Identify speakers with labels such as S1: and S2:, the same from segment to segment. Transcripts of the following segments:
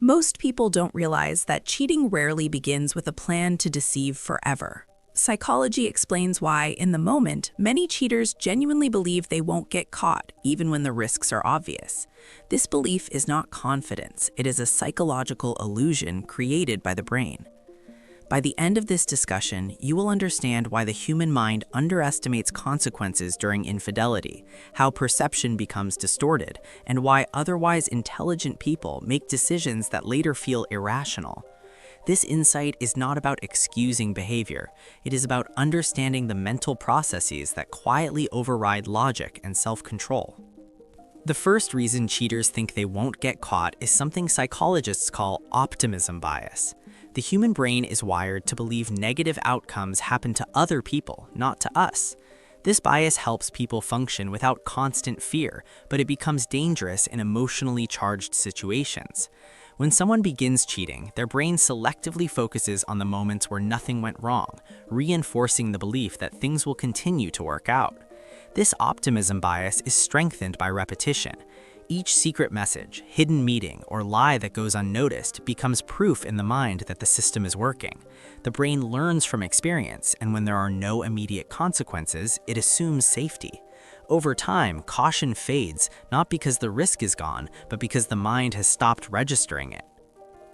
S1: Most people don't realize that cheating rarely begins with a plan to deceive forever. Psychology explains why, in the moment, many cheaters genuinely believe they won't get caught, even when the risks are obvious. This belief is not confidence, it is a psychological illusion created by the brain. By the end of this discussion, you will understand why the human mind underestimates consequences during infidelity, how perception becomes distorted, and why otherwise intelligent people make decisions that later feel irrational. This insight is not about excusing behavior, it is about understanding the mental processes that quietly override logic and self-control. The first reason cheaters think they won't get caught is something psychologists call optimism bias. The human brain is wired to believe negative outcomes happen to other people, not to us. This bias helps people function without constant fear, but it becomes dangerous in emotionally charged situations. When someone begins cheating, their brain selectively focuses on the moments where nothing went wrong, reinforcing the belief that things will continue to work out. This optimism bias is strengthened by repetition. Each secret message, hidden meeting, or lie that goes unnoticed becomes proof in the mind that the system is working. The brain learns from experience, and when there are no immediate consequences, it assumes safety. Over time, caution fades, not because the risk is gone, but because the mind has stopped registering it.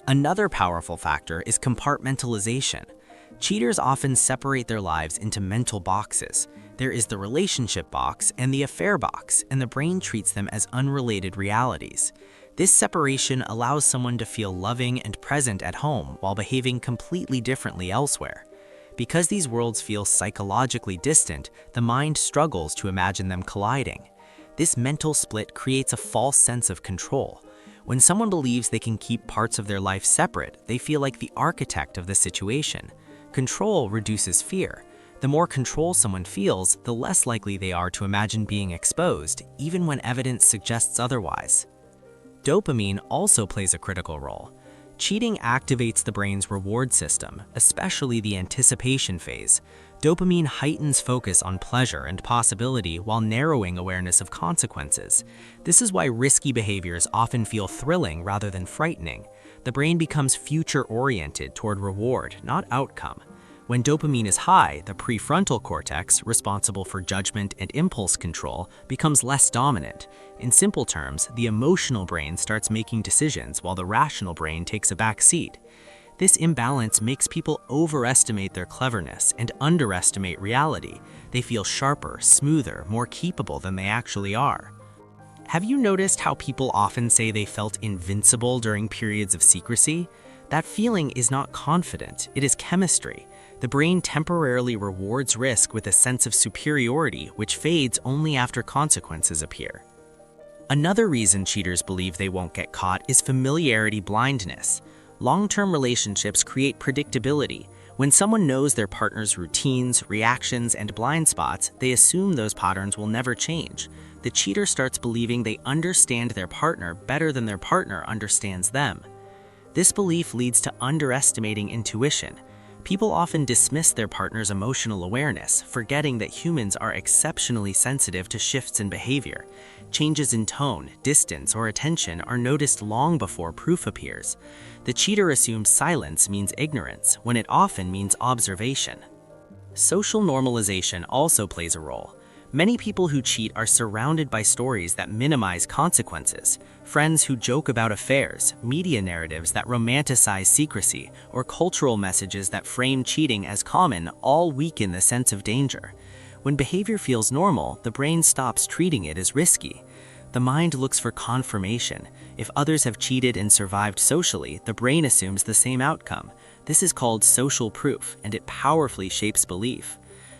S1: Another powerful factor is compartmentalization. Cheaters often separate their lives into mental boxes. There is the relationship box and the affair box, and the brain treats them as unrelated realities. This separation allows someone to feel loving and present at home while behaving completely differently elsewhere. Because these worlds feel psychologically distant, the mind struggles to imagine them colliding. This mental split creates a false sense of control. When someone believes they can keep parts of their life separate, they feel like the architect of the situation. Control reduces fear. The more control someone feels, the less likely they are to imagine being exposed, even when evidence suggests otherwise. Dopamine also plays a critical role. Cheating activates the brain's reward system, especially the anticipation phase. Dopamine heightens focus on pleasure and possibility while narrowing awareness of consequences. This is why risky behaviors often feel thrilling rather than frightening. The brain becomes future-oriented toward reward, not outcome. When dopamine is high, the prefrontal cortex, responsible for judgment and impulse control, becomes less dominant. In simple terms, the emotional brain starts making decisions while the rational brain takes a back seat. This imbalance makes people overestimate their cleverness and underestimate reality. They feel sharper, smoother, more capable than they actually are. Have you noticed how people often say they felt invincible during periods of secrecy? That feeling is not confident, it is chemistry. The brain temporarily rewards risk with a sense of superiority, which fades only after consequences appear. Another reason cheaters believe they won't get caught is familiarity blindness. Long-term relationships create predictability. When someone knows their partner's routines, reactions, and blind spots, they assume those patterns will never change. The cheater starts believing they understand their partner better than their partner understands them. This belief leads to underestimating intuition. People often dismiss their partner's emotional awareness, forgetting that humans are exceptionally sensitive to shifts in behavior. Changes in tone, distance, or attention are noticed long before proof appears. The cheater assumes silence means ignorance, when it often means observation. Social normalization also plays a role. Many people who cheat are surrounded by stories that minimize consequences. Friends who joke about affairs, media narratives that romanticize secrecy, or cultural messages that frame cheating as common all weaken the sense of danger. When behavior feels normal, the brain stops treating it as risky. The mind looks for confirmation. If others have cheated and survived socially, the brain assumes the same outcome. This is called social proof, and it powerfully shapes belief.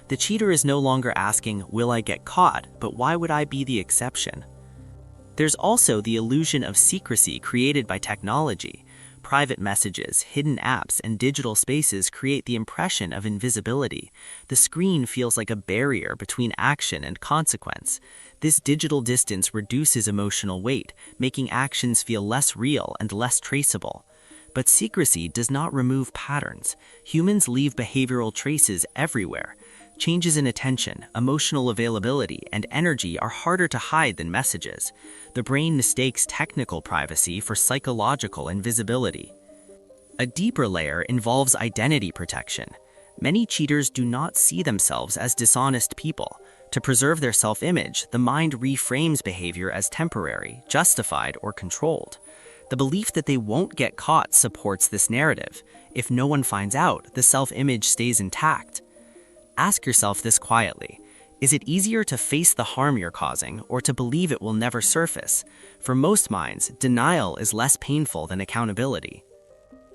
S1: The cheater is no longer asking, "Will I get caught?" but "Why would I be the exception?" There's also the illusion of secrecy created by technology. Private messages, hidden apps, and digital spaces create the impression of invisibility. The screen feels like a barrier between action and consequence. This digital distance reduces emotional weight, making actions feel less real and less traceable. But secrecy does not remove patterns. Humans leave behavioral traces everywhere.
S2: Changes in attention, emotional availability, and energy are harder to hide than messages. The brain mistakes technical privacy for psychological invisibility. A deeper layer involves identity protection. Many cheaters do not see themselves as dishonest people. To preserve their self-image, the mind reframes behavior as temporary, justified, or controlled. The belief that they won't get caught supports this narrative. If no one finds out, the self-image stays intact. Ask yourself this quietly. Is it easier to face the harm you're causing or to believe it will never surface? For most minds, denial is less painful than accountability.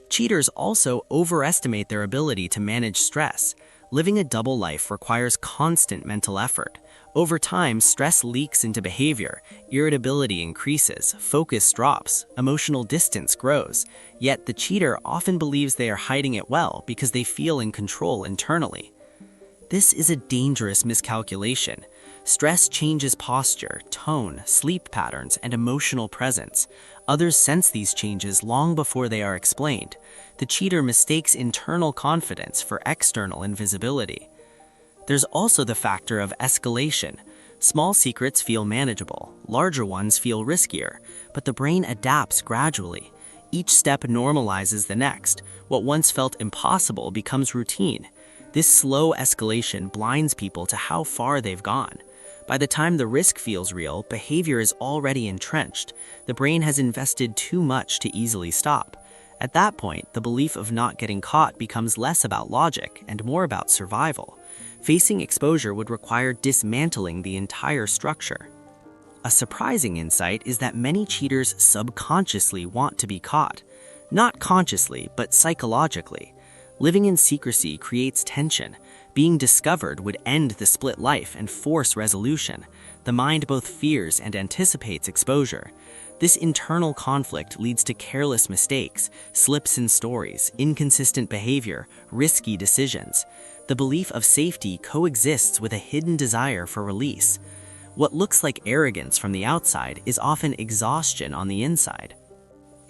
S2: Cheaters also overestimate their ability to manage stress. Living a double life requires constant mental effort. Over time, stress leaks into behavior, irritability increases, focus drops, emotional distance grows. Yet the cheater often believes they are hiding it well because they feel in control internally. This is a dangerous miscalculation. Stress changes posture, tone, sleep patterns, and emotional presence. Others sense these changes long before they are explained. The cheater mistakes internal confidence for external invisibility. There's also the factor of escalation. Small secrets feel manageable, larger ones feel riskier, but the brain adapts gradually. Each step normalizes the next. What once felt impossible becomes routine. This slow escalation blinds people to how far they've gone. By the time the risk feels real, behavior is already entrenched. The brain has invested too much to easily stop. At that point, the belief of not getting caught becomes less about logic and more about survival. Facing exposure would require dismantling the entire structure. A surprising insight is that many cheaters subconsciously want to be caught. Not consciously, but psychologically. Living in secrecy creates tension. Being discovered would end the split life and force resolution. The mind both fears and anticipates exposure. This internal conflict leads to careless mistakes, slips in stories, inconsistent behavior, risky decisions. The belief of safety coexists with a hidden desire for release. What looks like arrogance from the outside is often exhaustion on the inside.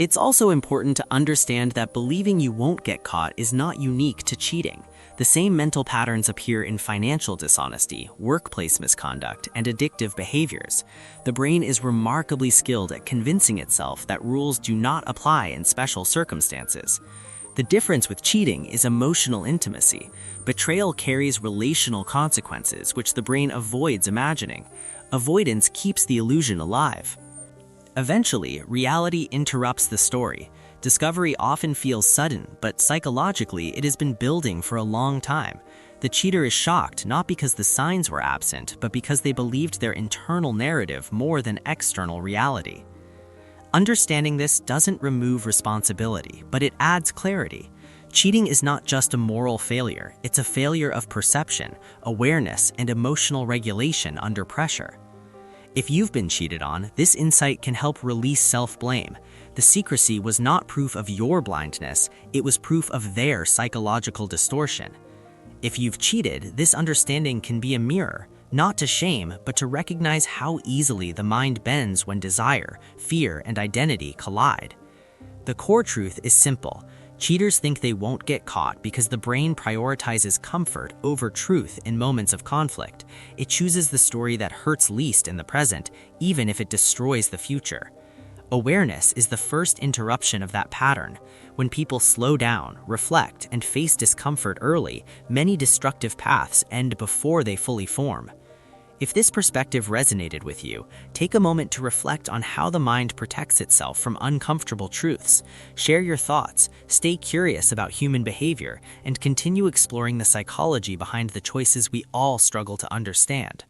S2: It's also important to understand that believing you won't get caught is not unique to cheating. The same mental patterns appear in financial dishonesty, workplace misconduct, and addictive behaviors. The brain is remarkably skilled at convincing itself that rules do not apply in special circumstances. The difference with cheating is emotional intimacy. Betrayal carries relational consequences, which the brain avoids imagining. Avoidance keeps the illusion alive. Eventually, reality interrupts the story. Discovery often feels sudden, but psychologically it has been building for a long time. The cheater is shocked not because the signs were absent, but because they believed their internal narrative more than external reality. Understanding this doesn't remove responsibility, but it adds clarity. Cheating is not just a moral failure, it's a failure of perception, awareness, and emotional regulation under pressure. If you've been cheated on, this insight can help release self-blame. The secrecy was not proof of your blindness, it was proof of their psychological distortion. If you've cheated, this understanding can be a mirror, not to shame, but to recognize how easily the mind bends when desire, fear, and identity collide. The core truth is simple. Cheaters think they won't get caught because the brain prioritizes comfort over truth in moments of conflict. It chooses the story that hurts least in the present, even if it destroys the future. Awareness is the first interruption of that pattern. When people slow down, reflect, and face discomfort early, many destructive paths end before they fully form. If this perspective resonated with you, take a moment to reflect on how the mind protects itself from uncomfortable truths. Share your thoughts, stay curious about human behavior, and continue exploring the psychology behind the choices we all struggle to understand.